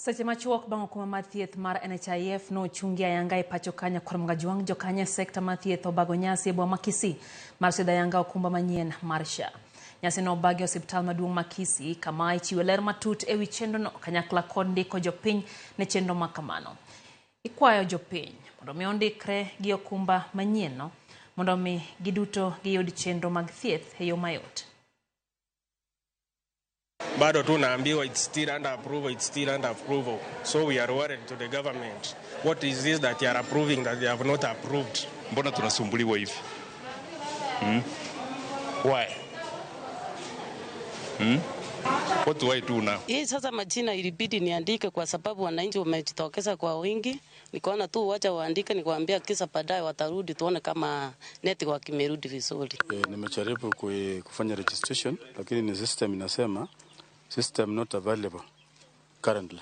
Seche machuok bang' okuma mar thieth mar NHIF no chungi ayanga e pacho Kanya kuom gajuang jokanya sekta mar thieth obago nyasi e boma Kisii mar sidho ayanga okumba manyien mar SHA. Nyasi no obagi osiptal maduong' ma Kisii kama ichiwo ler matut ewi chenro no kanyakla kod ndiko jopiny ne chenro ma kamano. Ikwayo jopiny mondo mi ondikre gi okumba manyien no mondo mi giduto giyud chenro mag thieth e yo mayot. Bado tunaambiwa it's still under approval, so we are worried to the government. What is this that you are approving that they have not approved? Mbona tunasumbuliwa hivi? Why? What do I do now? Hii sasa majina ilibidi niandike kwa sababu wananchi wamejitokeza kwa wingi. Nikaona tu wacha waandike, nikwambia kisa baadaye watarudi tuone kama network imerudi vizuri. Nimejaribu kufanya registration lakini ni system inasema system not available currently.